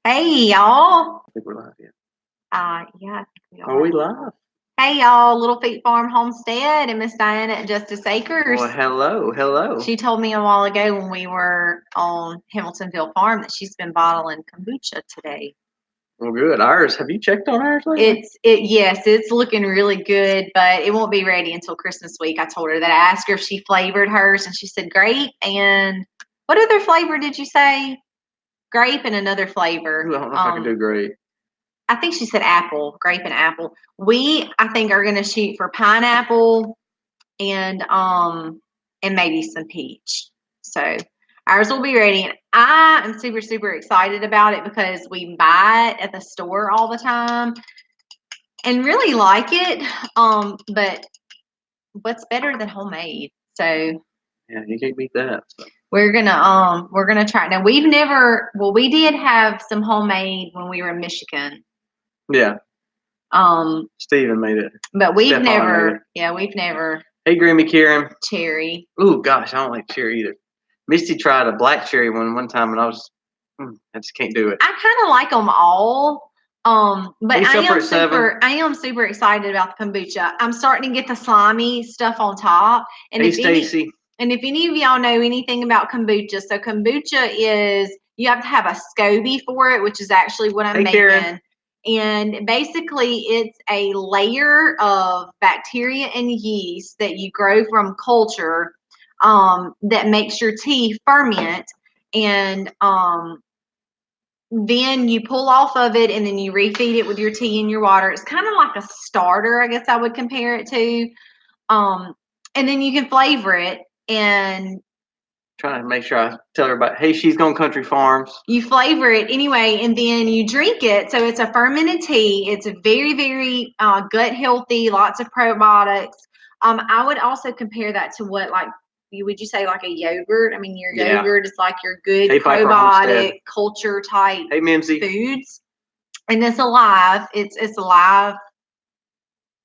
Hey y'all. I think we're live, yeah. Yeah, I think we Are we are. live? Hey y'all, Little Feet Farm Homestead and Miss Diana at Justice Acres. Well, hello. She told me a while ago when we were on Hamiltonville Farm that she's been bottling kombucha today. Well, good. Ours. Have you checked on ours lately? Yes, it's looking really good, but it won't be ready until Christmas week. I told her that. I asked her if she flavored hers and she said grape and what other flavor did you say? Grape and another flavor. Ooh, I don't know if I can do great. I think she said apple, grape and apple. I think, are gonna shoot for pineapple and maybe some peach. So ours will be ready. And I am super, super excited about it because we buy it at the store all the time and really like it. But what's better than homemade? So Yeah, you can't beat that. So. we're gonna try. Now we did have some homemade when we were in Michigan. Yeah. Steven made it. But we've never. Hey, Grammy Karen. Cherry. Ooh, gosh, I don't like cherry either. Misty tried a black cherry one time, and I just can't do it. I kind of like them all. But I am super excited about the kombucha. I'm starting to get the slimy stuff on top. And hey, Stacy. And if any of y'all know anything about kombucha, so kombucha is you have to have a SCOBY for it, which is actually what I'm making. Karen. And basically, it's a layer of bacteria and yeast that you grow from culture that makes your tea ferment. And then you pull off of it and then you refeed it with your tea and your water. It's kind of like a starter, I guess I would compare it to. And then you can flavor it and trying to make sure I tell everybody, hey, she's going country farms. You flavor it anyway, and then you drink it. So it's a fermented tea. It's very, very gut healthy, lots of probiotics. I would also compare that to would you say like a yogurt? I mean, your yogurt is like your good probiotic culture type foods. And it's alive. It's a live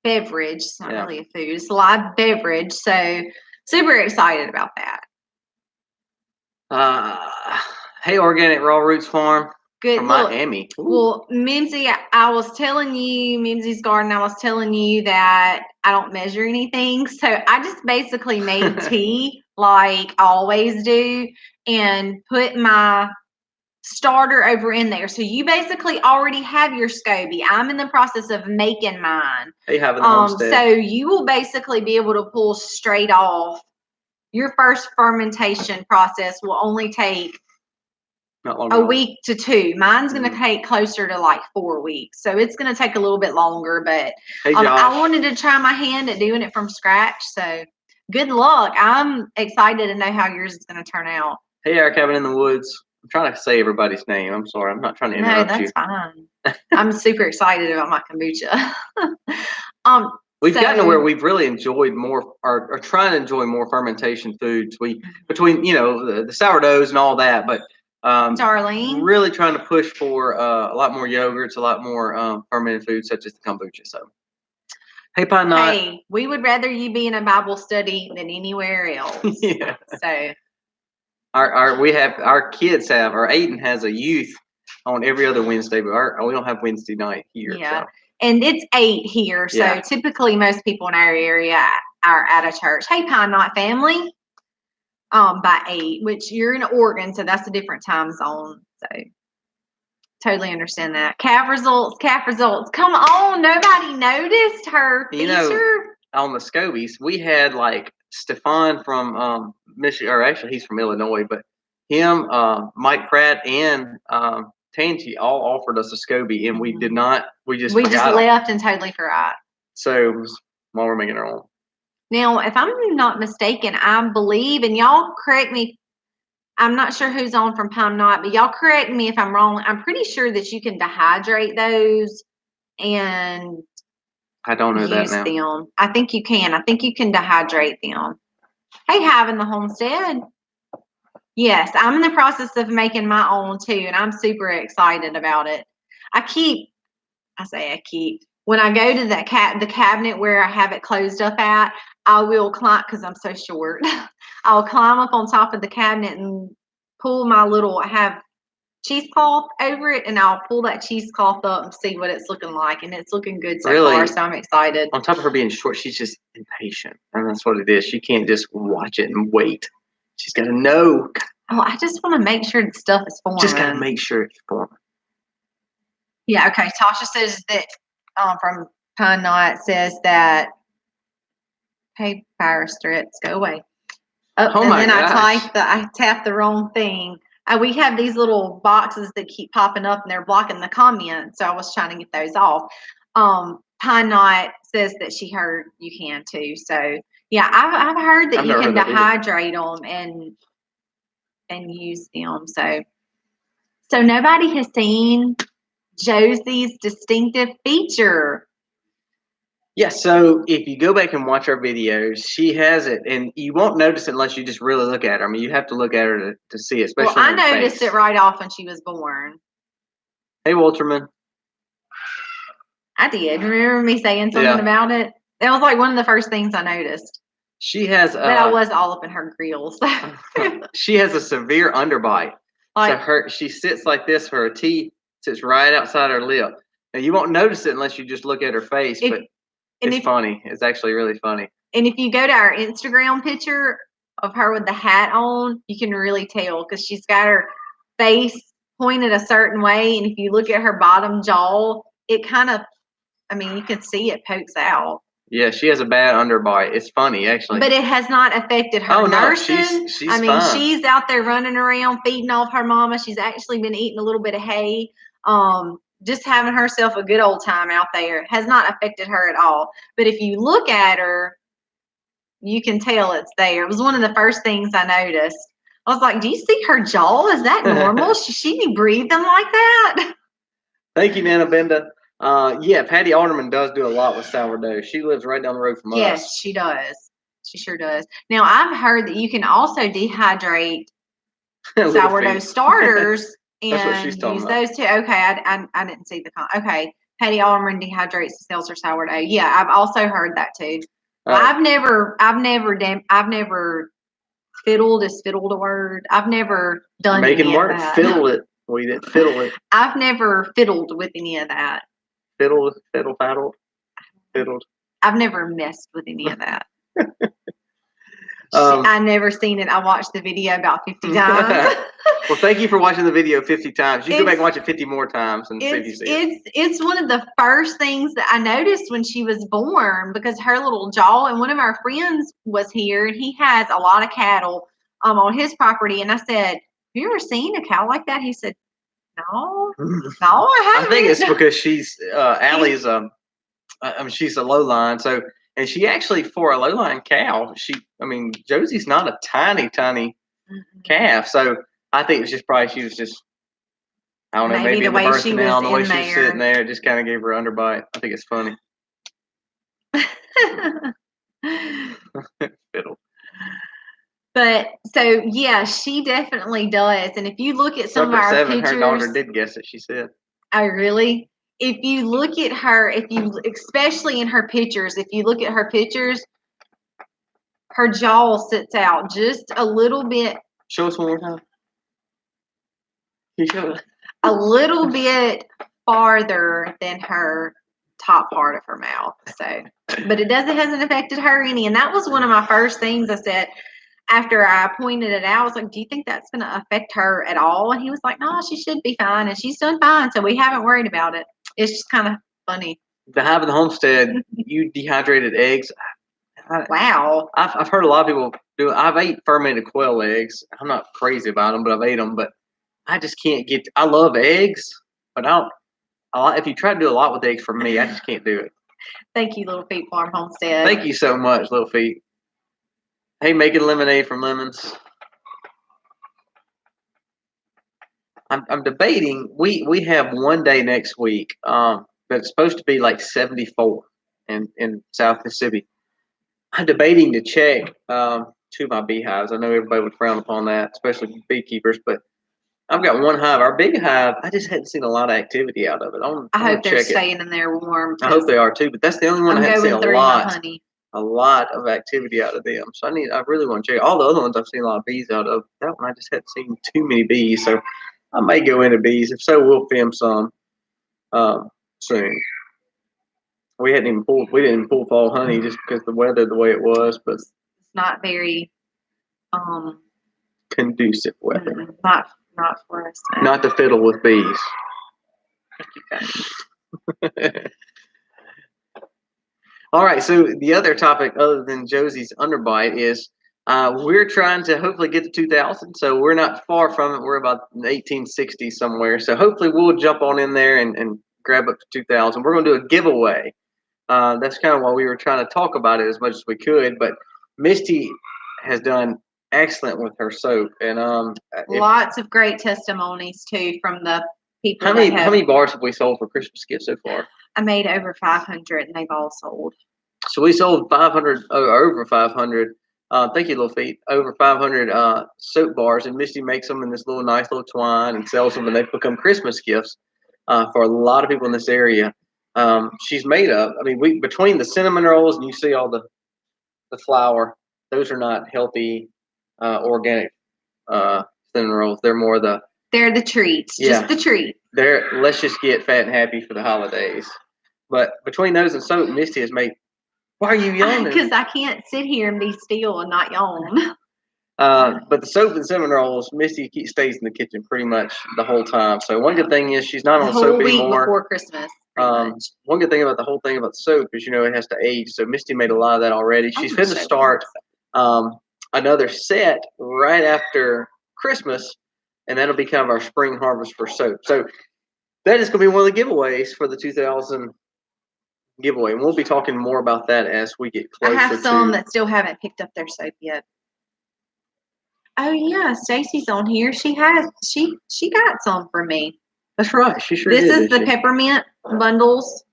beverage. It's not really a food. It's a live beverage. So super excited about that. Hey, Organic Raw Roots Farm. Good. From Miami. Ooh. Well, Mimsy, I was telling you, Mimsy's Garden, I was telling you that I don't measure anything. So I just basically made tea like I always do and put my starter over in there. So you basically already have your SCOBY. I'm in the process of making mine. They have in the homestead. So you will basically be able to pull straight off. Your first fermentation process will only take a week to 2. Mine's going to take closer to like 4 weeks. So it's going to take a little bit longer, but I wanted to try my hand at doing it from scratch. So good luck. I'm excited to know how yours is going to turn out. Hey, our cabin in the woods. I'm trying to say everybody's name. I'm sorry. I'm not trying to interrupt you. No, that's fine. I'm super excited about my kombucha. We've gotten to where we've really enjoyed more, or trying to enjoy more fermentation foods. Between the sourdoughs and all that, but Darlene, really trying to push for a lot more yogurts, a lot more fermented foods such as the kombucha. So, hey, Pine Knot. Hey, we would rather you be in a Bible study than anywhere else. Yeah. So, our kids have, or Aiden has a youth on every other Wednesday, but we don't have Wednesday night here. Yeah. So. And it's 8 here. So typically most people in our area are at a church. Hey, Pine Knot family. By 8, which you're in Oregon, so that's a different time zone. So totally understand that. Calf results. Come on, nobody noticed her feature. On the Scobies, we had like Stefan from Michigan, or actually he's from Illinois, but him, Mike Pratt, and Tangi all offered us a SCOBY, and we did not. We just left and totally forgot. So while we're making our own. Now, if I'm not mistaken, I believe, and y'all correct me, I'm not sure who's on from Pine Knot, but y'all correct me if I'm wrong. I'm pretty sure that you can dehydrate those and I don't know that now. Them. I think you can. I think you can dehydrate them. Hey, Having the Homestead. Yes, I'm in the process of making my own too, and I'm super excited about it. When I go to the cabinet where I have it closed up at, I will climb, because I'm so short, I'll climb up on top of the cabinet and pull I have cheesecloth over it, and I'll pull that cheesecloth up and see what it's looking like, and it's looking good so Really? far. So I'm excited. On top of her being short, she's just impatient, and that's what it is. She can't just watch it and wait. She's got to know. Oh, I just want to make sure the stuff is forming. Just got to make sure it's forming. Yeah. Okay. Tasha says that from Pine Knot says that. Hey, fire strips, go away. Oh and my then gosh. I tapped the wrong thing. We have these little boxes that keep popping up and they're blocking the comments. So I was trying to get those off. Pine Knot says that she heard you can too. So yeah, I've heard that I've you never can heard that either. dehydrate them and use them. So nobody has seen Josie's distinctive feature. Yeah, so if you go back and watch our videos, she has it, and you won't notice it unless you just really look at her. I mean, you have to look at her to see it, especially Well, I in her noticed face. it right off when she was born. Hey, Walterman. I did. Remember me saying something about it? That was like one of the first things I noticed. She has But I was all up in her grills. she has a severe underbite. Like, So she sits like this, her teeth sits right outside her lip. Now you won't notice it unless you just look at her face, but it's funny. It's actually really funny. And if you go to our Instagram picture of her with the hat on, you can really tell because she's got her face pointed a certain way. And if you look at her bottom jaw, it kind of, I mean, you can see it pokes out. Yeah, she has a bad underbite. It's funny, actually. But it has not affected her nursing. No, she's fine. She's out there running around, feeding off her mama. She's actually been eating a little bit of hay. Just having herself a good old time out there. Has not affected her at all. But if you look at her, you can tell it's there. It was one of the first things I noticed. I was like, do you see her jaw? Is that normal? Should she be breathing like that? Thank you, Nana Benda. Yeah, Patty Alderman does do a lot with sourdough. She lives right down the road from us. Yes, she does. She sure does. Now, I've heard that you can also dehydrate sourdough starters and use those too. Okay, I didn't see the okay. Patty Alderman dehydrates the seltzer sourdough. Yeah, I've also heard that too. I've never fiddled. Is fiddled a word? I've never done making any work. Of that. Fiddle it. We didn't fiddle it. I've never fiddled with any of that. Fiddled. I've never messed with any of that. I never seen it. I watched the video about 50 times. Well, thank you for watching the video 50 times. You go back and watch it 50 more times and see if you see it. It's one of the first things that I noticed when she was born because her little jaw, and one of our friends was here and he has a lot of cattle on his property. And I said, have you ever seen a cow like that? He said, no, I haven't. I think it's because she's Allie's she's a low line, so and she actually for a low line cow, Josie's not a tiny calf, so I think it was just probably she was just I don't know, maybe in the birth canal, the way she was sitting there, it just kind of gave her underbite. I think it's funny. Fiddle. But so yeah, she definitely does. And if you look at some of our pictures, her daughter did guess it. She said, "Oh, really?" If you look at her, especially in her pictures, if you look at her pictures, her jaw sits out just a little bit. Show us one more time. Can you show us? A little bit farther than her top part of her mouth. So, but it hasn't affected her any. And that was one of my first things I said. After I pointed it out, I was like, do you think that's going to affect her at all? And he was like, no, she should be fine. And she's done fine. So we haven't worried about it. It's just kind of funny. The Hive and the Homestead, you dehydrated eggs. Wow. I've heard a lot of people do it. I've ate fermented quail eggs. I'm not crazy about them, but I've ate them. But I just can't get, I love eggs, but if you try to do a lot with eggs for me, I just can't do it. Thank you, Little Feet Farm Homestead. Thank you so much, Little Feet. Hey, making lemonade from lemons. I'm debating. We have one day next week that's supposed to be like 74 in South Mississippi. I'm debating to check to my beehives. I know everybody would frown upon that, especially beekeepers, but I've got one hive. Our big hive, I just hadn't seen a lot of activity out of it. I hope they're staying in there warm. I hope they are too, but that's the only one I haven't seen a lot of activity out of them. So I really want to check. All the other ones I've seen a lot of bees out of. That one I just hadn't seen too many bees. So I may go into bees. If so, we'll film some soon. We didn't even pull fall honey just because the weather the way it was, but It's not very um conducive weather. not for us. Not to fiddle with bees. All right, so the other topic other than Josie's underbite is we're trying to hopefully get to 2000. So we're not far from it. We're about 1860 somewhere. So hopefully we'll jump on in there and grab up to 2000. We're going to do a giveaway. That's kind of why we were trying to talk about it as much as we could. But Misty has done excellent with her soap, and lots of great testimonies too from the people. How many bars have we sold for Christmas gifts so far? I made over 500, and they've all sold. So we sold 500, over 500. Thank you, little feet. Over 500 soap bars, and Misty makes them in this nice little twine and sells them, and they become Christmas gifts for a lot of people in this area. She's made up. I mean, between the cinnamon rolls and you see all the flour, those are not healthy, organic cinnamon rolls. They're more they're the treats, just the treat. Let's just get fat and happy for the holidays. But between those and soap, Misty has made. Why are you yawning? Because I can't sit here and be still and not yawn. But the soap and cinnamon rolls, Misty stays in the kitchen pretty much the whole time. So one good thing is she's not on soap anymore. Before Christmas. One good thing about the whole thing about soap is it has to age. So Misty made a lot of that already. She's going to start another set right after Christmas, and that'll be kind of our spring harvest for soap. So that is going to be one of the giveaways for the 2000 giveaway, and we'll be talking more about that as we get closer. I have some that still haven't picked up their soap yet. Oh yeah, Stacy's on here. She got some for me. That's right. She sure did. This is the she? peppermint bundles,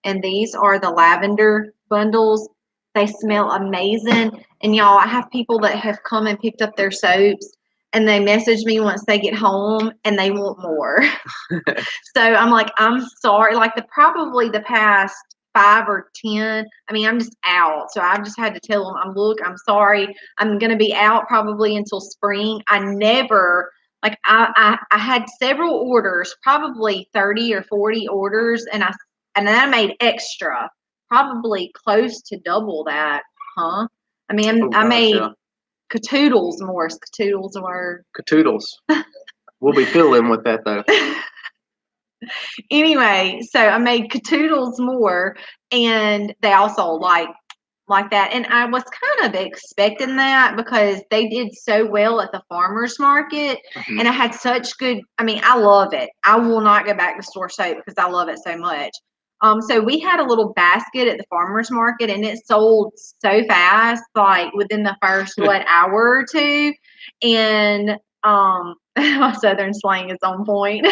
and these are the lavender bundles. They smell amazing. And y'all, I have people that have come and picked up their soaps, and they message me once they get home, and they want more. So I'm like, I'm sorry. Like probably the past 5 or 10. I mean, I'm just out. So I've just had to tell them, I'm sorry. I'm going to be out probably until spring. I never, I had several orders, probably 30 or 40 orders. And then I made extra, probably close to double that. Huh? I mean, I made catoodles more. Catoodles were. Catoodles. We'll be filling with that though. Anyway, so I made catoodles more, and they also like that. And I was kind of expecting that because they did so well at the farmer's market, and I had such good. I mean, I love it. I will not go back to store soap because I love it so much. So we had a little basket at the farmer's market, and it sold so fast, like within the first hour or two. And my southern slang is on point.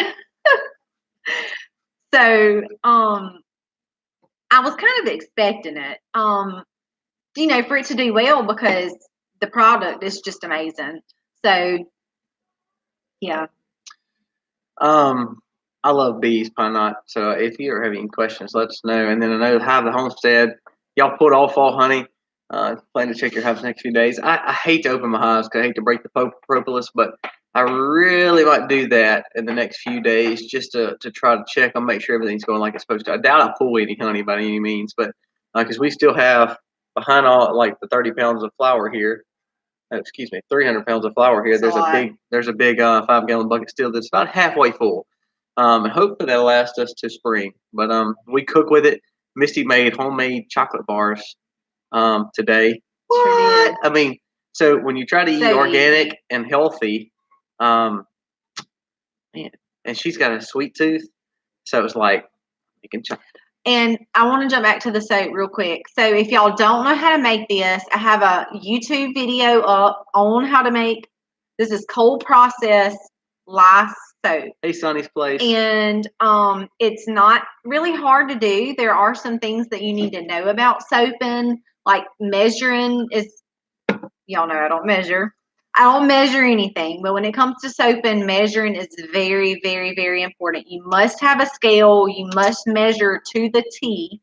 So, I was kind of expecting it, for it to do well because the product is just amazing. So, yeah. I love bees, why not? So if you ever have any questions, let us know. And then I know Hive the Homestead, y'all put all fall honey. Plan to check your hives next few days. I hate to open my hives because I hate to break the propolis, but I really might do that in the next few days just to try to check and make sure everything's going like it's supposed to. I doubt I pull any honey by any means, but because we still have behind all like the 30 pounds of flour here. 300 pounds of flour here. There's a big 5-gallon bucket still that's about halfway full. And hopefully that'll last us to spring. But we cook with it. Misty made homemade chocolate bars today. What? I mean, so when you try to eat organic and healthy, man, and she's got a sweet tooth, so it's like you can chocolate. And I want to jump back to the soap real quick. So if y'all don't know how to make this, I have a YouTube video up on how to make. This is cold process lye soap. Hey, Sonny's Place. And it's not really hard to do. There are some things that you need to know about soaping, like measuring is. Y'all know I don't measure. I don't measure anything, but when it comes to soaping, measuring is very, very, very important. You must have a scale. You must measure to the T.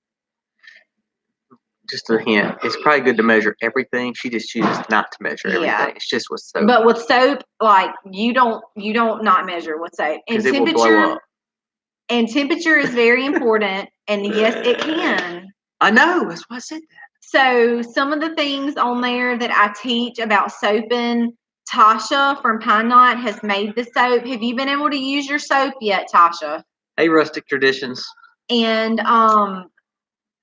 just a hint. It's probably good to measure everything. She just chooses not to measure everything. It's just with soap. But with soap, like you don't not measure with soap. And it will blow up. And temperature is very important. And yes, it can. I know. That's why I said that. So some of the things on there that I teach about soaping, Tasha from Pine Knot has made the soap. Have you been able to use your soap yet, Tasha? Hey, Rustic Traditions. And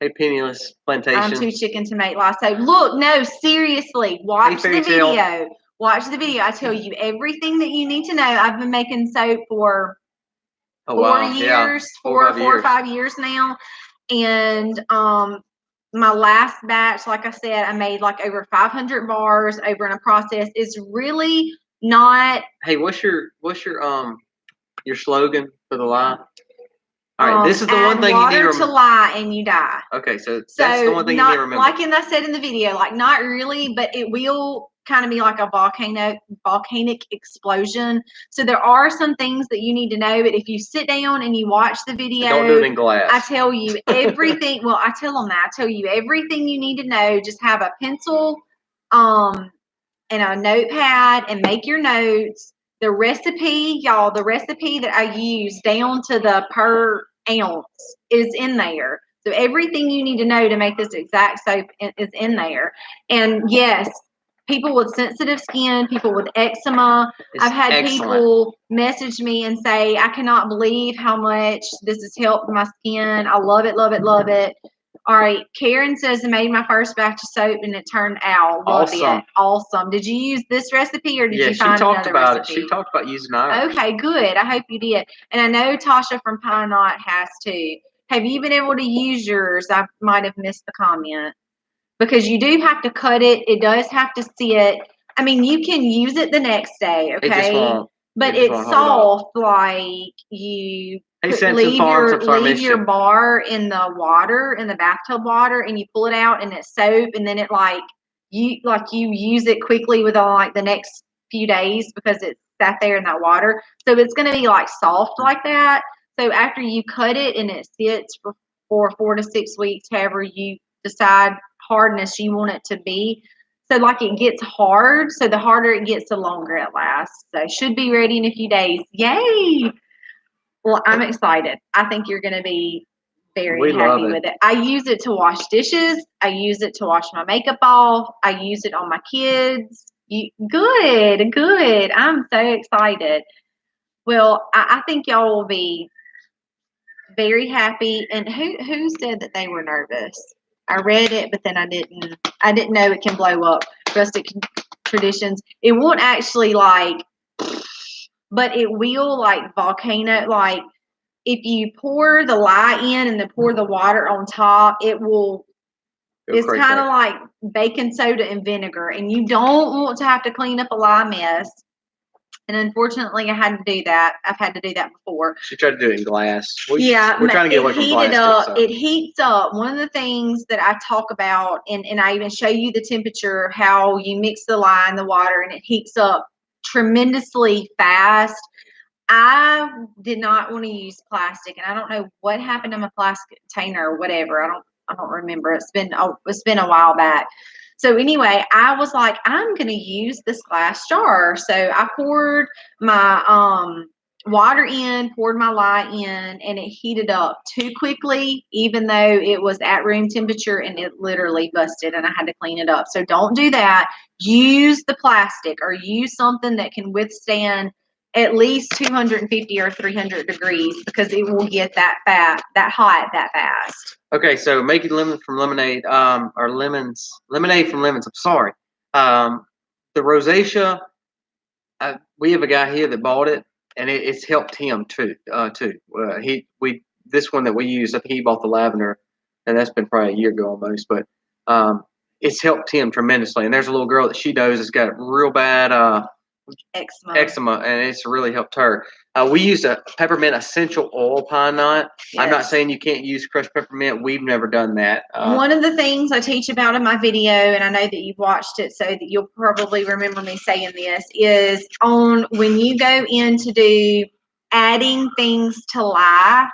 hey, Penniless Plantation. I'm too chicken to make live soap. Look, no, seriously, watch the video. Watch the video. I tell you everything that you need to know. I've been making soap for 4 years, 4 or 5 years now. And my last batch, like I said, I made like over 500 bars over in a process. It's really not. Hey, what's your slogan for the lie? All right, this is the one thing you need to remember. To lie and you die. Okay, so that's the one thing you need to remember. Like I said in the video, like not really, but it will kind of be like a volcanic explosion. So there are some things that you need to know, but if you sit down and you watch the video, don't do it in glass. I tell you everything. Well, I tell them that. I tell you everything you need to know. Just have a pencil, and a notepad and make your notes. The recipe, y'all, the recipe that I use down to the per ounce is in there. So everything you need to know to make this exact soap is in there. And yes, people with sensitive skin, people with eczema. I've had people message me and say, I cannot believe how much this has helped my skin. I love it, love it, love it. All right, Karen says I made my first batch of soap and it turned out. Awesome. Did you use this recipe or did you find another recipe? She talked about using ours. Okay, good. I hope you did. And I know Tasha from Pine Knot has too. Have you been able to use yours? I might have missed the comment. Because you do have to cut it. It does have to sit. I mean, you can use it the next day, okay? But it's soft, like you leave your bar in the water, in the bathtub water, and you pull it out and it's soap, and then it you use it quickly within like the next few days because it's sat there in that water. So it's gonna be like soft like that. So after you cut it and it sits for 4 to 6 weeks, however you decide hardness you want it to be. So like it gets hard. So the harder it gets, the longer it lasts. So should be ready in a few days. Yay! Well, I'm excited. I think you're going to be very happy with it. I use it to wash dishes. I use it to wash my makeup off. I use it on my kids. Good. I'm so excited. Well, I think y'all will be very happy. And who said that they were nervous? I read it, but then I didn't know it can blow up. Rustic Traditions. It won't actually but it will like volcano. Like if you pour the lye in and then pour the water on top, it will. It's kind of like baking soda and vinegar, and you don't want to have to clean up a lye mess. And unfortunately, I had to do that. I've had to do that before. She tried to do it in glass. We're trying to get away from plastic. It heats up. One of the things that I talk about, and I even show you the temperature, how you mix the lye in the water, and it heats up tremendously fast. I did not want to use plastic, and I don't know what happened to my plastic container or whatever. I don't remember. It's been a while back. So anyway, I was like, I'm going to use this glass jar. So I poured my water in, poured my lye in, and it heated up too quickly, even though it was at room temperature, and it literally busted, and I had to clean it up. So don't do that. Use the plastic or use something that can withstand at least 250 or 300 degrees because it will get that hot that fast. Okay, so making lemon from lemonade, or lemonade from lemons. I'm sorry. The rosacea, we have a guy here that bought it, and it's helped him too. This one that we use, I think he bought the lavender, and that's been probably a year ago almost, but it's helped him tremendously. And there's a little girl that she knows that's got real bad eczema, and it's really helped her. We use a peppermint essential oil Pine Knot. Yes. I'm not saying you can't use crushed peppermint. We've never done that. One of the things I teach about in my video, and I know that you've watched it, so that you'll probably remember me saying this, is on when you go in to do adding things to lye,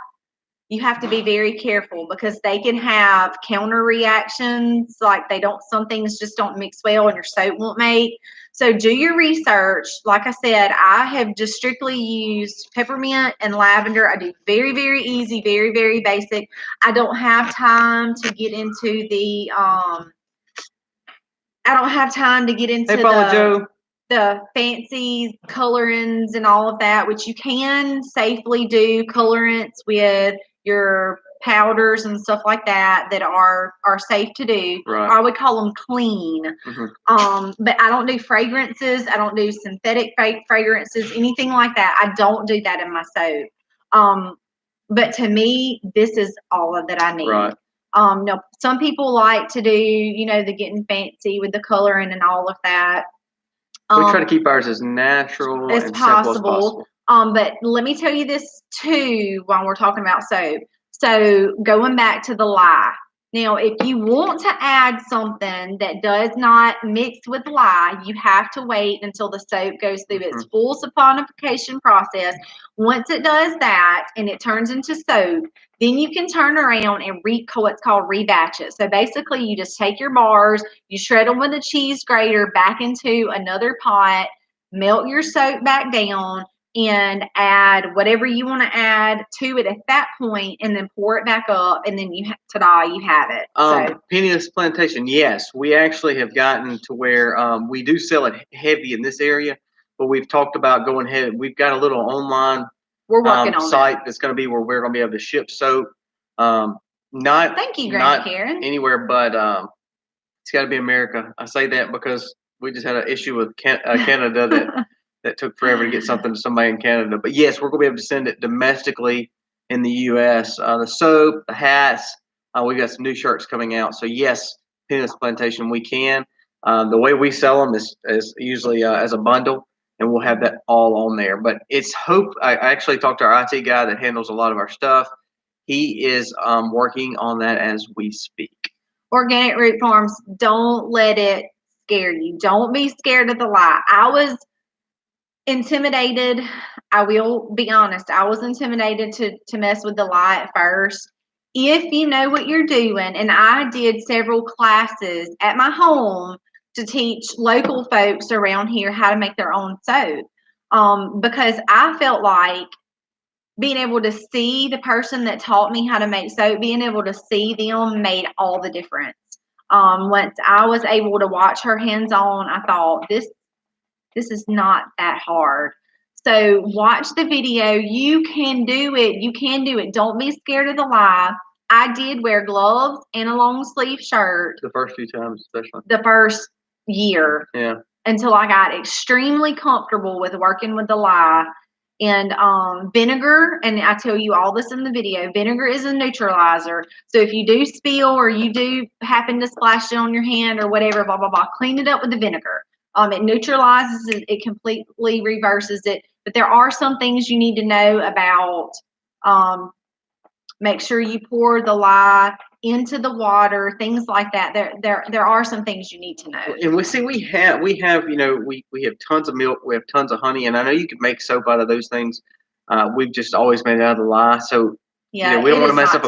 you have to be very careful because they can have counter reactions. Like some things just don't mix well and your soap won't make. So do your research. Like I said, I have just strictly used peppermint and lavender. I do very, very easy, very, very basic. I don't have time to get into Joe. the fancy colorants and all of that, which you can safely do colorants with your powders and stuff like that are safe to do. Right. I would call them clean. But I don't do fragrances. I don't do synthetic fragrances, anything like that. I don't do that in my soap. But to me, this is all of that I need. Right. No, some people like to do, the getting fancy with the coloring and all of that. We try to keep ours as natural as and simple as possible. possible. But let me tell you this too while we're talking about soap. So going back to the lye. Now, if you want to add something that does not mix with lye, you have to wait until the soap goes through its full saponification process. Once it does that and it turns into soap, then you can turn around and what's called rebatch it. So basically, you just take your bars, you shred them with a cheese grater back into another pot, melt your soap back down, and add whatever you want to add to it at that point, and then pour it back up, and then ta-da, you have it. Penniless plantation, yes, we actually have gotten to where we do sell it heavy in this area, but we've talked about going ahead. We've got a little online we're working on site that's going to be where we're going to be able to ship soap. Not thank you, Grandma Karen. Anywhere, but it's got to be America. I say that because we just had an issue with Canada that took forever to get something to somebody in Canada. But yes, we're going to be able to send it domestically in the U.S. The soap, the hats. We got some new shirts coming out. So yes, Penniless Plantation, we can. The way we sell them is usually as a bundle, and we'll have that all on there. But it's hope. I actually talked to our IT guy that handles a lot of our stuff. He is working on that as we speak. Organic Root Farms, don't let it scare you. Don't be scared of the lye. I was intimidated. I will be honest. I was intimidated to mess with the lye at first. If you know what you're doing, and I did several classes at my home to teach local folks around here how to make their own soap, because I felt like being able to see the person that taught me how to make soap, being able to see them made all the difference. Once I was able to watch her hands on, I thought this is not that hard. So watch the video. You can do it. You can do it. Don't be scared of the lye. I did wear gloves and a long sleeve shirt. The first few times, especially. The first year. Yeah. Until I got extremely comfortable with working with the lye. And vinegar, and I tell you all this in the video, vinegar is a neutralizer. So if you do spill or you do happen to splash it on your hand or whatever, blah, blah, blah, clean it up with the vinegar. It neutralizes it. It completely reverses it. But there are some things you need to know about. Make sure you pour the lye into the water, things like that. There are some things you need to know. And we have we have tons of milk, we have tons of honey, and I know you could make soap out of those things. We've just always made it out of the lye, so yeah, we don't want to mess up.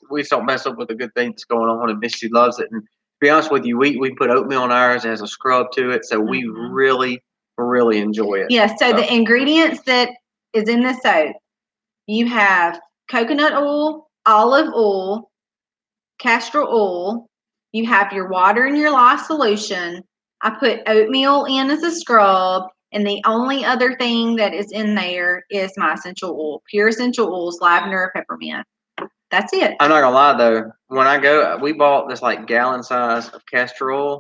We don't mess up with a good thing that's going on, and Misty loves it. And to be honest with you, we put oatmeal in ours. It has a scrub to it, so we really enjoy it. Yeah. So the ingredients that is in the soap, you have coconut oil, olive oil, castor oil. You have your water and your lye solution. I put oatmeal in as a scrub, and the only other thing that is in there is my essential oil, pure essential oils, lavender or peppermint. That's it. I'm not gonna lie though, when I go, we bought this like gallon size of castor oil,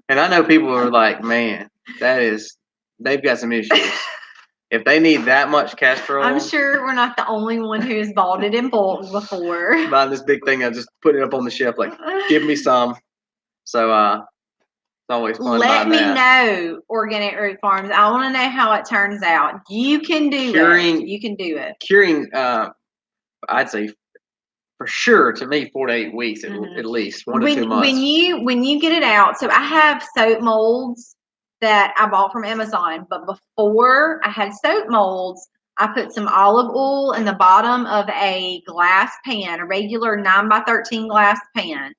and I know people are like, man, they've got some issues. If they need that much castor oil, I'm sure we're not the only one who's bought it in bulk before. Buying this big thing, I just put it up on the shelf, like, give me some. So it's always fun. Let me know, Organic Root Farms. I want to know how it turns out. You can do it. You can do it. Curing, I'd say for sure, to me, 4 to 8 weeks at least, 1 to 2 months. When you get it out, so I have soap molds that I bought from Amazon, but before I had soap molds, I put some olive oil in the bottom of a glass pan, a regular 9x13 glass pan,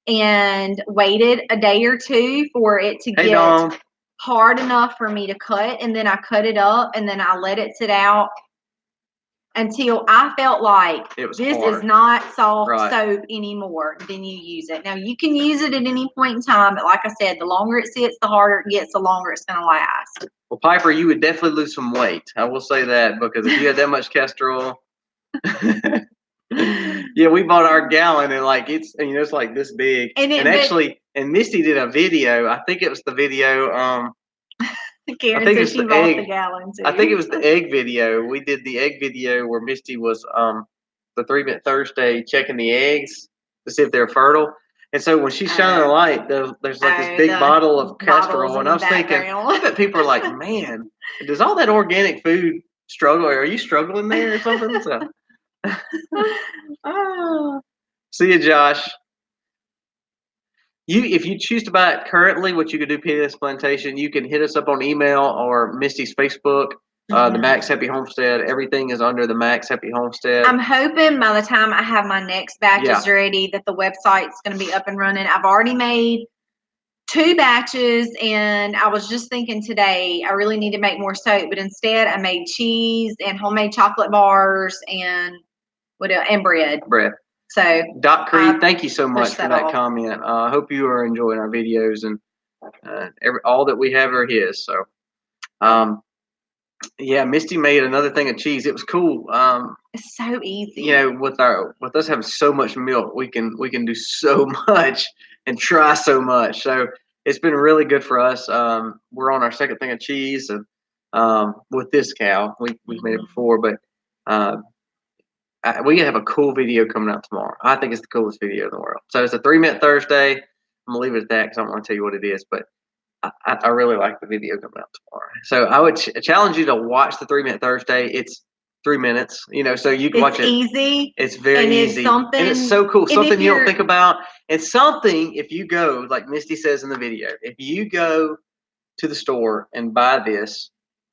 and waited a day or two for it to Hey, get Dawn. hard enough for me to cut. And then I cut it up, and then I let it sit out until I felt like this hard. is not soft Right. soap anymore. Then you use it. Now, you can use it at any point in time, but like I said, the longer it sits, the harder it gets, the longer it's going to last. Well, Piper, you would definitely lose some weight. I will say that, because if you had that much castor oil. Yeah, we bought our gallon, and like it's like this big. And Misty did a video. I think it was the video. Karen said she bought the gallon too. I think it was the egg video. We did the egg video where Misty was the 3-Minute Thursday checking the eggs to see if they're fertile. And so when she's shining the light, there's like this big bottle of castor oil, and I was thinking, I bet people are like, man, does all that organic food struggle? Are you struggling there or something? So. See you, Josh. If you choose to buy it currently, what you could do, Penis Plantation, you can hit us up on email or Misty's Facebook. The Max Happy Homestead. Everything is under the Max Happy Homestead. I'm hoping by the time I have my next batches ready that the website's going to be up and running. I've already made 2 batches, and I was just thinking today I really need to make more soap, but instead I made cheese and homemade chocolate bars and bread. So, Doc Creed, thank you so much for that comment. I hope you are enjoying our videos, and all that we have are his. So, yeah, Misty made another thing of cheese. It was cool. It's so easy. With us having so much milk, we can do so much and try so much. So it's been really good for us. We're on our 2nd thing of cheese, and with this cow, we've made it before, but we have a cool video coming out tomorrow. I think it's the coolest video in the world. So it's a 3-Minute Thursday. I'm gonna leave it at that because I don't want to tell you what it is, but I really like the video coming out tomorrow. So I would challenge you to watch the 3-Minute Thursday. It's 3 minutes, so you can watch it. It's easy. It's very easy. And it's so cool. Something you don't think about. It's something, if you go, like Misty says in the video, if you go to the store and buy this,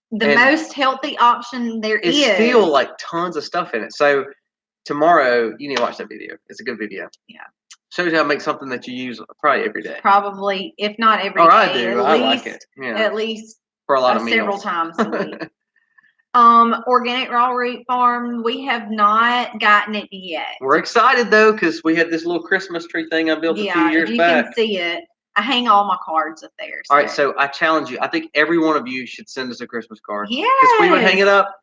the most healthy option there is. It's still like tons of stuff in it. So tomorrow, you need to watch that video. It's a good video. Yeah. Shows you how to make something that you use probably every day. Probably, if not every day. I do. I like it. Yeah. At least for a lot of meals. Several times a week. Organic Raw Root Farm, we have not gotten it yet. We're excited though, because we had this little Christmas tree thing I built a few years back. You can see it. I hang all my cards up there. All right, so I challenge you. I think every one of you should send us a Christmas card. Yeah. Because we would hang it up.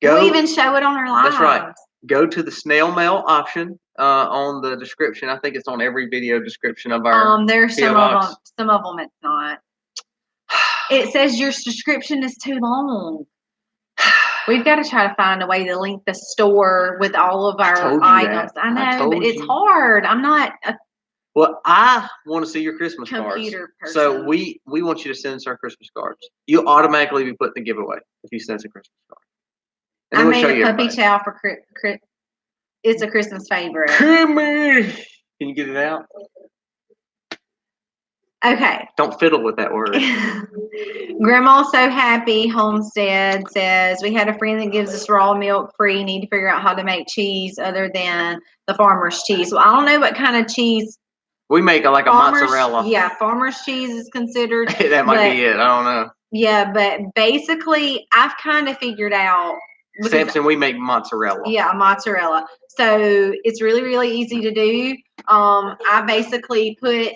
We'll even show it on our lives. That's right. Go to the snail mail option on the description. I think it's on every video description of our there's some of them. Some of them it's not. It says your subscription is too long. We've got to try to find a way to link the store with all of our items. I know, but it's hard. I'm not a Well, I want to see your Christmas computer cards. person. So we want you to send us our Christmas cards. You'll automatically be put in the giveaway if you send us a Christmas card. And I made a puppy chow for it's a Christmas favorite. Can you get it out? Okay. Don't fiddle with that word. Grandma's So Happy Homestead says, we had a friend that gives us raw milk free. Need to figure out how to make cheese other than the farmer's cheese. Well, I don't know what kind of cheese. We make like a mozzarella. Yeah, farmer's cheese is considered. That might be it. I don't know. Yeah, but basically, I've kind of figured out. Samson, we make mozzarella. Yeah, mozzarella. So it's really, really easy to do. I basically put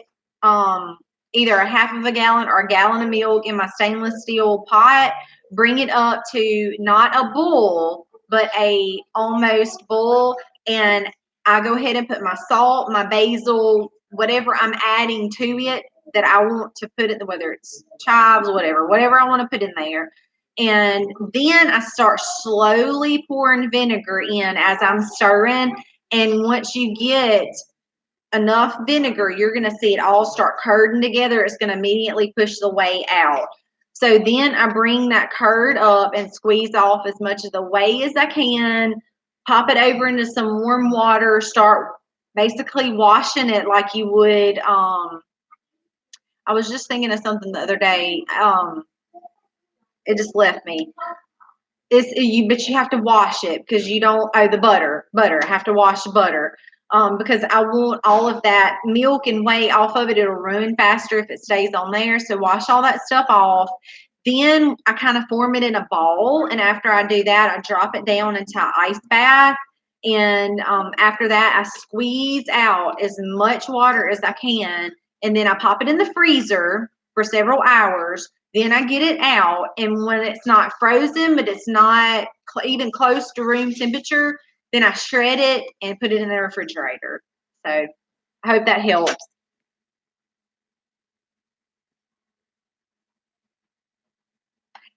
either a half of a gallon or a gallon of milk in my stainless steel pot, bring it up to not a boil, but a almost boil, and I go ahead and put my salt, my basil, whatever I'm adding to it that I want to put it, whether it's chives, whatever I want to put in there. And then I start slowly pouring vinegar in as I'm stirring. And once you get enough vinegar, you're going to see it all start curding together. It's going to immediately push the whey out. So then I bring that curd up and squeeze off as much of the whey as I can, pop it over into some warm water, start basically washing it like you would. I was just thinking of something the other day. It just left me. but you have to wash it because you don't. Oh, the butter. I have to wash butter. Because I want all of that milk and whey off of it. It'll ruin faster if it stays on there. So wash all that stuff off. Then I kind of form it in a ball, and after I do that, I drop it down into an ice bath. And after that, I squeeze out as much water as I can, and then I pop it in the freezer for several hours. Then I get it out, and when it's not frozen, but it's not even close to room temperature, then I shred it and put it in the refrigerator. So I hope that helps.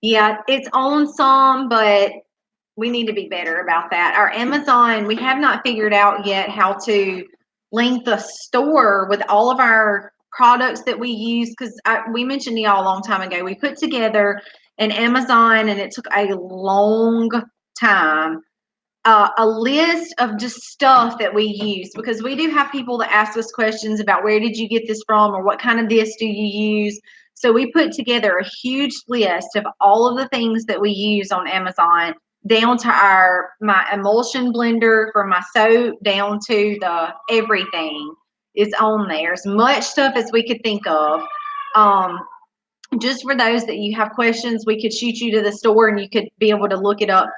Yeah, it's on some, but we need to be better about that. Our Amazon, we have not figured out yet how to link the store with all of our products that we use because we mentioned to y'all a long time ago. We put together an Amazon and it took a long time. A list of just stuff that we use because we do have people that ask us questions about where did you get this from or what kind of this do you use. So we put together a huge list of all of the things that we use on Amazon, down to my emulsion blender for my soap, down to the everything is on there. As much stuff as we could think of. Just for those that you have questions, we could shoot you to the store and you could be able to look it up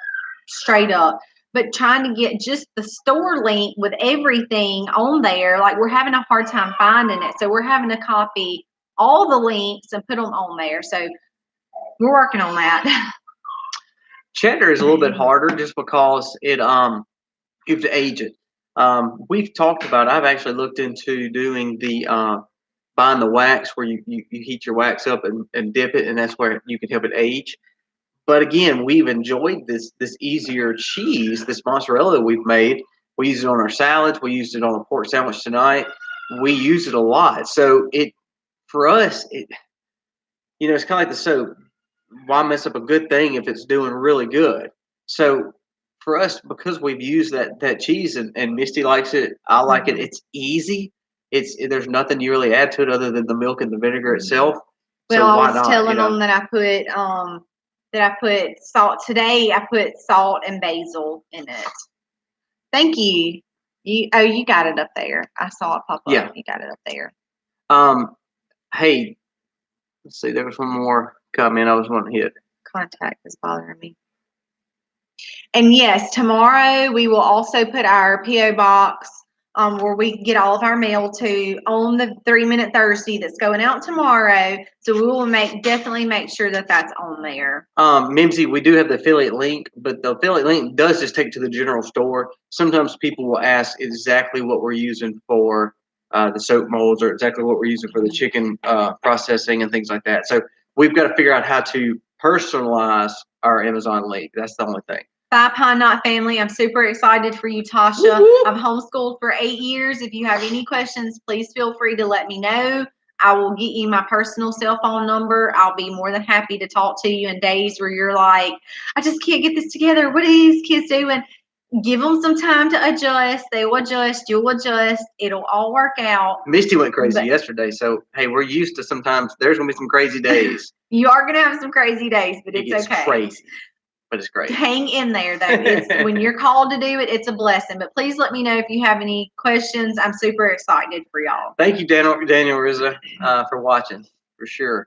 straight up. But trying to get just the store link with everything on there, like we're having a hard time finding it. So we're having to copy all the links and put them on there. So we're working on that. Cheddar is a little bit harder just because you have to age it. We've talked about. I've actually looked into doing the buying the wax where you heat your wax up and dip it, and that's where you can help it age. But again, we've enjoyed this easier cheese, this mozzarella that we've made. We use it on our salads. We used it on a pork sandwich tonight. We use it a lot. So for us, it's kind of like the soap. Why mess up a good thing if it's doing really good? So for us, because we've used that cheese and Misty likes it, I like it. It's easy. There's nothing you really add to it other than the milk and the vinegar itself. Well, So I why was not? telling them that I put salt today. I put salt and basil in it. Thank you. You got it up there. I saw it pop up. Yeah. You got it up there. Hey, let's see. There was one more comment I was wanting to hit. Contact is bothering me. And yes, tomorrow we will also put our P.O. box where we get all of our mail to on the 3 Minute Thursday that's going out tomorrow. So we will definitely make sure that that's on there. Mimsy, we do have the affiliate link, but the affiliate link does just take to the general store. Sometimes people will ask exactly what we're using for the soap molds or exactly what we're using for the chicken processing and things like that. So we've got to figure out how to personalize our Amazon link. That's the only thing. Bye, Pine Knot family. I'm super excited for you, Tasha. Woo-hoo. I've homeschooled for 8 years. If you have any questions, please feel free to let me know. I will get you my personal cell phone number. I'll be more than happy to talk to you in days where you're like, I just can't get this together. What are these kids doing? Give them some time to adjust. They will adjust. You'll adjust. It'll all work out. Misty went crazy yesterday. So, hey, we're used to sometimes there's going to be some crazy days. You are going to have some crazy days, but it's okay. Crazy. But it's great. Hang in there, though. When you're called to do it, it's a blessing. But please let me know if you have any questions. I'm super excited for y'all. Thank you, Daniel Rizza, for watching, for sure.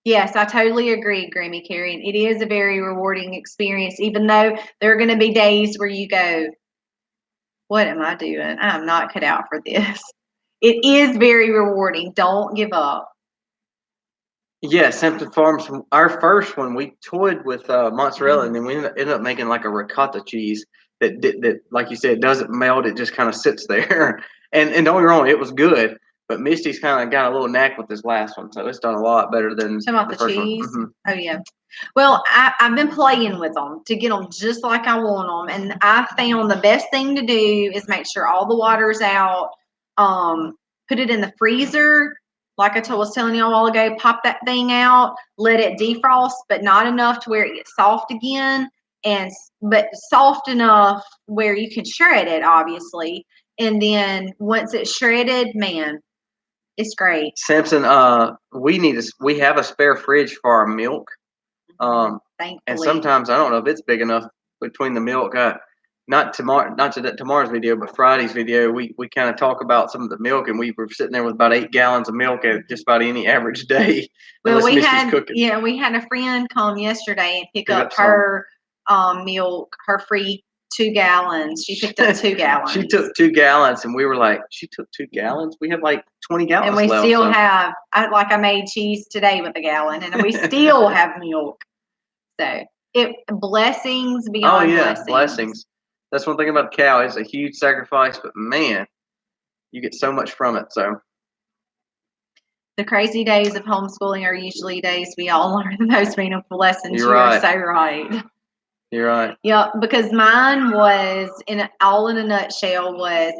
Yes, I totally agree, Grammy Carey. It is a very rewarding experience, even though there are going to be days where you go, what am I doing? I'm not cut out for this. It is very rewarding. Don't give up. Yeah, Simpson Farms. Our first one, we toyed with mozzarella, and then we ended up making like a ricotta cheese that, like you said, doesn't melt. It just kind of sits there. And don't get me wrong, it was good. But Misty's kind of got a little knack with this last one, so it's done a lot better than the first cheese. one. Oh yeah. Well, I've been playing with them to get them just like I want them, and I found the best thing to do is make sure all the water's out. Put it in the freezer. Like I was telling you a while ago, pop that thing out, let it defrost, but not enough to where it gets soft again, but soft enough where you can shred it, obviously. And then once it's shredded, man, it's great. Samson, we have a spare fridge for our milk. thankfully. And sometimes I don't know if it's big enough between the milk. Not tomorrow's video, but Friday's video. We kind of talk about some of the milk, and we were sitting there with about 8 gallons of milk at just about any average day. Well, Unless Misty's cooking. we had a friend come yesterday and pick up some. her milk, her free 2 gallons. She picked up 2 gallons. She took 2 gallons, and we were like, she took 2 gallons? We have like 20 gallons and we left. Still have, I made cheese today with a gallon, and we still have milk. So, blessings beyond blessings. That's one thing about the cow. It's a huge sacrifice, but man, you get so much from it. So the crazy days of homeschooling are usually days we all learn the most meaningful lessons. You're right. Are so right. You're right. Yeah, because mine was in a nutshell was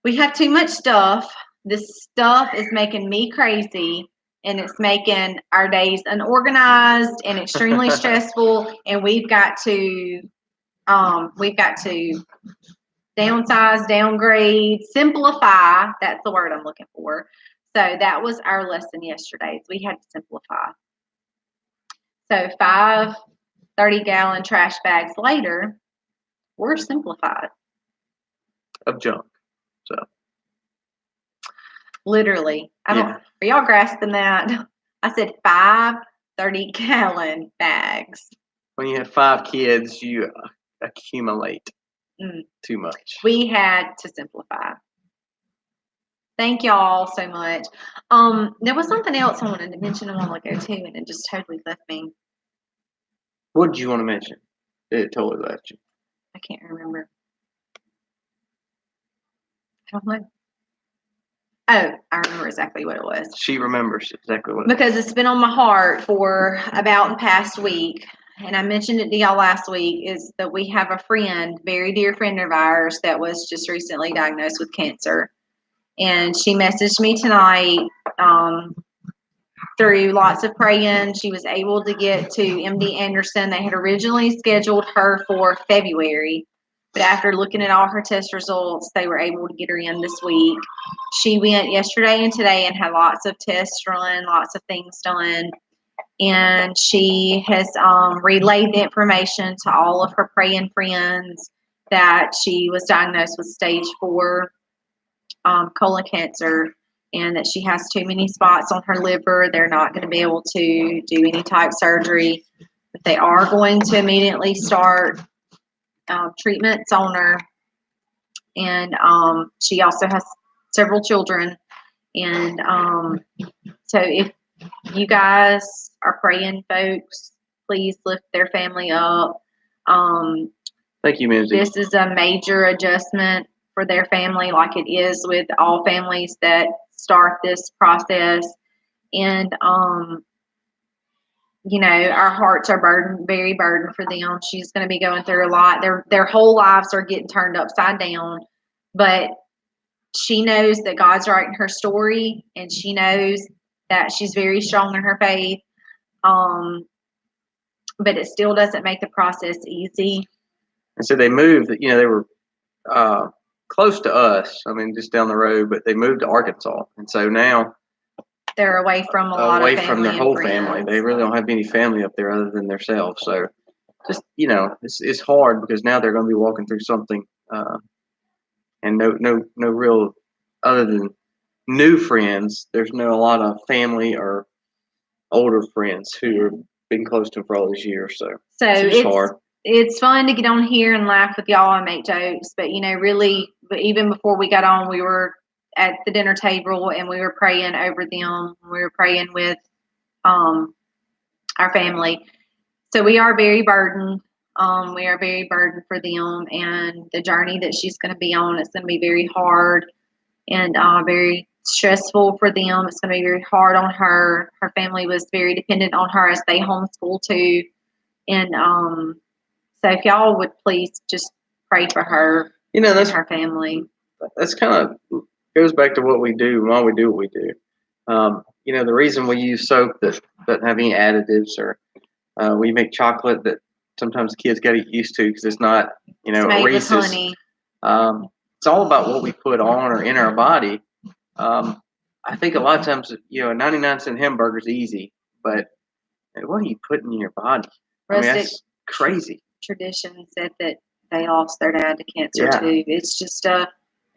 we have too much stuff. This stuff is making me crazy, and it's making our days unorganized and extremely stressful. And we've got to downsize, downgrade, simplify. That's the word I'm looking for. So that was our lesson yesterday. We had to simplify. So 5 30-gallon trash bags later, we're simplified. Of junk. So literally. Are y'all grasping that? I said 5 30-gallon bags. When you have 5 kids, you accumulate too much. We had to simplify. Thank y'all so much. There was something else I wanted to mention a while ago too, and it just totally left me. What did you want to mention? It totally left you. I can't remember. I don't know. Oh, I remember exactly what it was. She remembers exactly what it was. Because it's been on my heart for about the past week, and I mentioned it to y'all last week, is that we have a friend, very dear friend of ours, that was just recently diagnosed with cancer. And she messaged me tonight through lots of praying. She was able to get to MD Anderson. They had originally scheduled her for February, but after looking at all her test results, they were able to get her in this week. She went yesterday and today and had lots of tests run, lots of things done. And she has relayed the information to all of her praying friends that she was diagnosed with stage 4 colon cancer, and that she has too many spots on her liver. They're not going to be able to do any type surgery, but they are going to immediately start treatments on her. And she also has several children. And so if you guys are praying, folks, please lift their family up. Thank you, Mimsy. This is a major adjustment for their family, like it is with all families that start this process. And our hearts are very burdened for them. She's going to be going through a lot. Their whole lives are getting turned upside down, but she knows that God's writing her story, and she knows that she's very strong in her faith. But it still doesn't make the process easy. And so they moved. They were close to us. I mean, just down the road, but they moved to Arkansas, and so now they're away from away from their whole family. They really don't have any family up there other than themselves. So, just it's hard because now they're going to be walking through something, and no real other than new friends. There's a lot of family or older friends who have been close to them for all these years. So it's hard. It's fun to get on here and laugh with y'all and make jokes, but really, but even before we got on, we were at the dinner table and we were praying over them. We were praying with our family. So we are very burdened. We are very burdened for them, and the journey that she's going to be on is going to be very hard and very stressful for them. It's going to be very hard on her. Her family was very dependent on her as they homeschool too. And so if y'all would please just pray for her and her family. That's kind of goes back to what we do and why we do what we do. The reason we use soap that doesn't have any additives, or we make chocolate that sometimes kids got to get used to because it's not, it's made Reese's. With honey. It's all about what we put on or in our body. I think a lot of times, a 99-cent hamburger is easy, but what are you putting in your body? I mean, Rustic that's crazy. tradition said that they lost their dad to cancer Yeah. too. It's just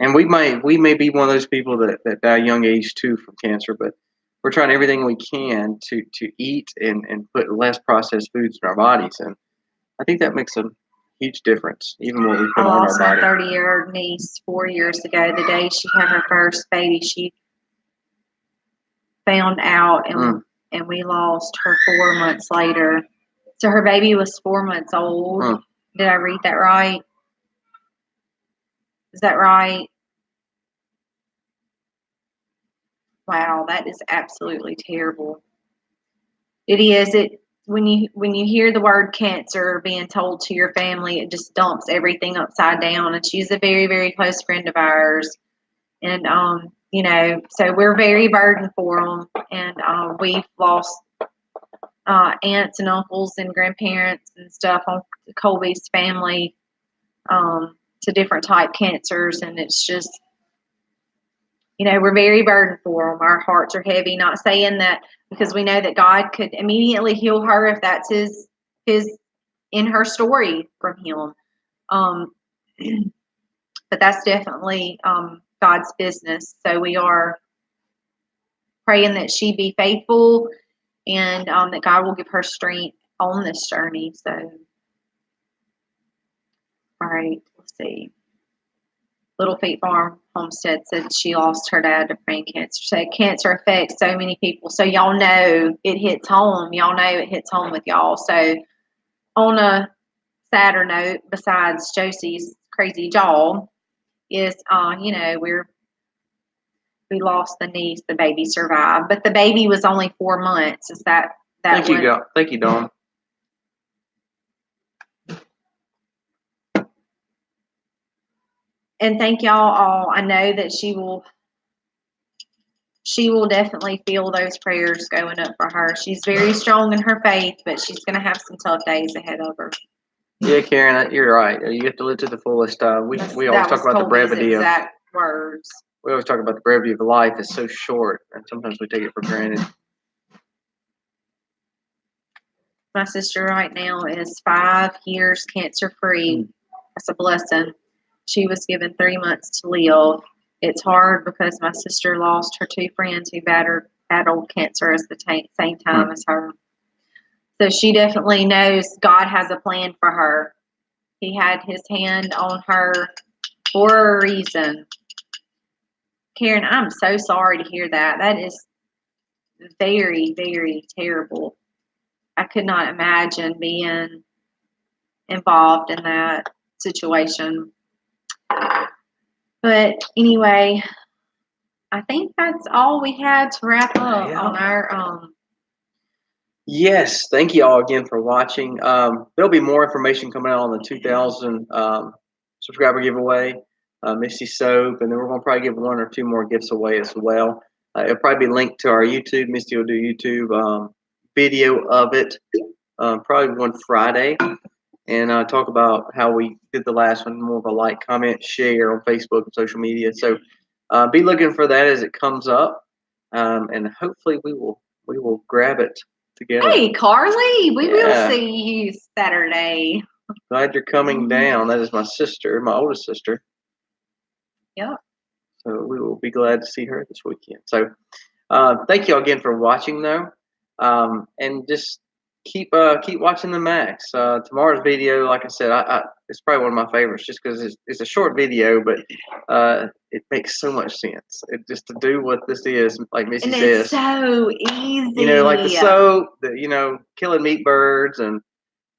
And we may be one of those people that die young age too from cancer, but we're trying everything we can to eat and put less processed foods in our bodies, and I think that makes a huge difference, even what we I put on our lost my body. 30-year niece 4 years ago. The day she had her first baby, she found out, and we lost her 4 months later. So her baby was 4 months old. Did I read that right? Is that right? Wow, that is absolutely terrible. It is. It when you hear the word cancer being told to your family, it just dumps everything upside down. And she's a very, very close friend of ours, and so we're very burdened for them. And we've lost aunts and uncles and grandparents and stuff on Colby's family to different type cancers, and it's just we're very burdened for them. Our hearts are heavy. Not saying that because we know that God could immediately heal her if that's his in her story from him. But that's definitely God's business. So we are praying that she be faithful and that God will give her strength on this journey. So, all right, let's see. Little Feet Farm Homestead said she lost her dad to brain cancer. So cancer affects so many people. So y'all know it hits home. Y'all know it hits home with y'all. So on a sadder note, besides Josie's crazy jaw, is we lost the niece. The baby survived, but the baby was only 4 months. Is that Thank you, God. Thank you, Dawn. And thank y'all all. I know that she will definitely feel those prayers going up for her. She's very strong in her faith, but she's going to have some tough days ahead of her. Yeah, Karen, you're right. You have to live to the fullest. We always talk about the brevity of words. We always talk about the brevity of life is so short, and sometimes we take it for granted. My sister right now is 5 years cancer free. That's a blessing. She was given 3 months to live. It's hard because my sister lost her 2 friends who battled cancer at the same time as her. So she definitely knows God has a plan for her. He had his hand on her for a reason. Karen, I'm so sorry to hear that. That is very, very terrible. I could not imagine being involved in that situation. But anyway, I think that's all we had to wrap up on our Yes, thank you all again for watching. There'll be more information coming out on the 2,000 subscriber giveaway, Misty Soap, and then we're going to probably give 1 or 2 more gifts away as well. It'll probably be linked to our YouTube. Misty will do YouTube video of it, probably one Friday, and talk about how we did the last one, more of a like, comment, share on Facebook and social media. So be looking for that as it comes up, and hopefully we will grab it together. Hey, Carly, we will see you Saturday. Glad you're coming down. That is my sister, my oldest sister. Yep. So we will be glad to see her this weekend. So thank you again for watching, though, and just keep watching the Max. Tomorrow's video, like I said, it's probably one of my favorites, just because it's a short video, but it makes so much sense. It just to do what this is, like Missy says, it's so easy. Like the soap, killing meat birds and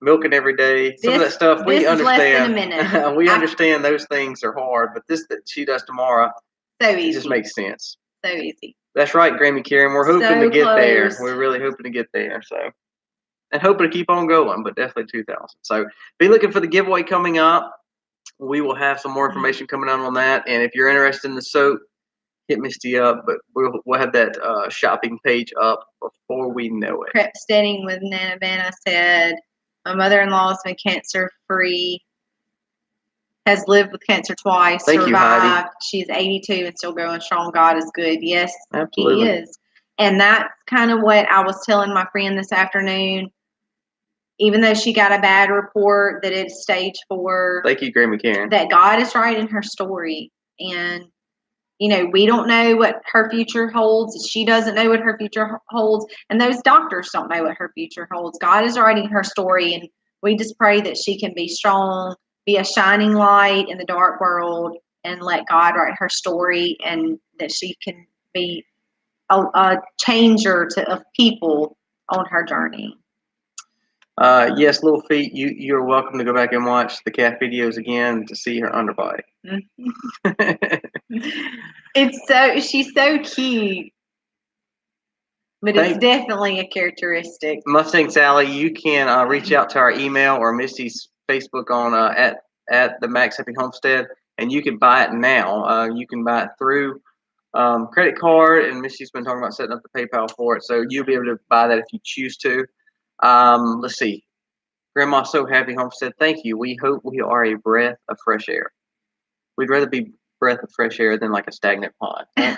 milking every day. Some of that stuff we understand. Less than a minute. We understand those things are hard, but this that she does tomorrow, so easy. It just makes sense. So easy. That's right, Grammy Karen. We're hoping to get there. We're really hoping to get there. So, and hoping to keep on going, but definitely 2,000. So, be looking for the giveaway coming up. We will have some more information coming out on that. And if you're interested in the soap, hit Misty up. But we'll have that shopping page up before we know it. Homesteading with Nana Vanna said, my mother-in-law has been cancer-free, has lived with cancer twice, survived. She's 82 and still going strong. God is good. Yes, absolutely. He is. And that's kind of what I was telling my friend this afternoon. even though she got a bad report that it's stage 4. Thank you, Grandma Karen. That God is writing her story. And, we don't know what her future holds. She doesn't know what her future holds. And those doctors don't know what her future holds. God is writing her story. And we just pray that she can be strong, be a shining light in the dark world, and let God write her story, and that she can be a changer of people on her journey. Yes, Little Feet, you're welcome to go back and watch the cat videos again to see her underbite. She's so cute, but it's definitely a characteristic. Mustang Sally, you can reach out to our email or Misty's Facebook on at the Max Happy Homestead, and you can buy it now. You can buy it through credit card, and Misty's been talking about setting up the PayPal for it, so you'll be able to buy that if you choose to. Let's see. Grandma So Happy Homestead, thank you. We hope we are a breath of fresh air. We'd rather be breath of fresh air than like a stagnant pond. Right?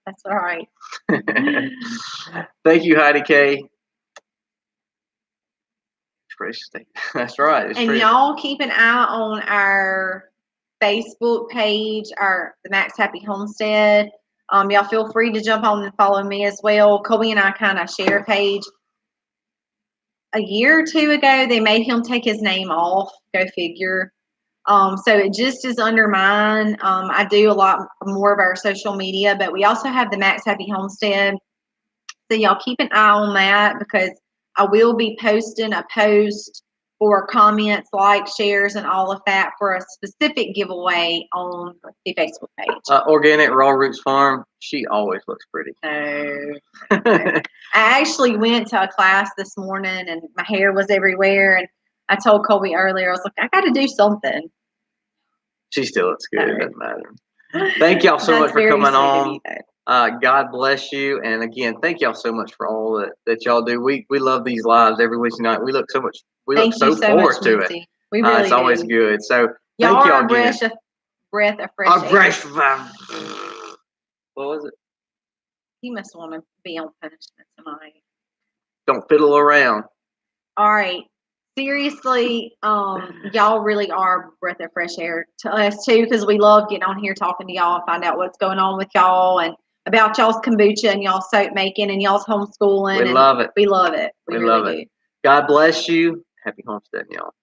That's all right. Thank you, Heidi K. That's right. And y'all keep an eye on our Facebook page, the Max Happy Homestead. Y'all feel free to jump on and follow me as well. Colby and I kind of share a page. A year or two ago, they made him take his name off. Go figure. So it just is under mine. I do a lot more of our social media, but we also have the Max Happy Homestead. So y'all keep an eye on that, because I will be posting a post for comments, likes, shares, and all of that for a specific giveaway on the Facebook page. Organic Raw Roots Farm. She always looks pretty. I actually went to a class this morning, and my hair was everywhere. And I told Colby earlier, I was like, I got to do something. She still looks good. It doesn't matter. Thank y'all so much for coming on. God bless you. And again, thank y'all so much for all that y'all do. We love these lives every Wednesday night. We look so so forward to it. We really it's always good. So y'all thank y'all are again. A breath of fresh air. What was it? He must want to be on punishment tonight. Don't fiddle around. All right. Seriously, y'all really are a breath of fresh air to us too, because we love getting on here talking to y'all, find out what's going on with y'all and about y'all's kombucha and y'all's soap making and y'all's homeschooling. We love it. We love it. We really love it. God bless you. Happy homesteading, y'all.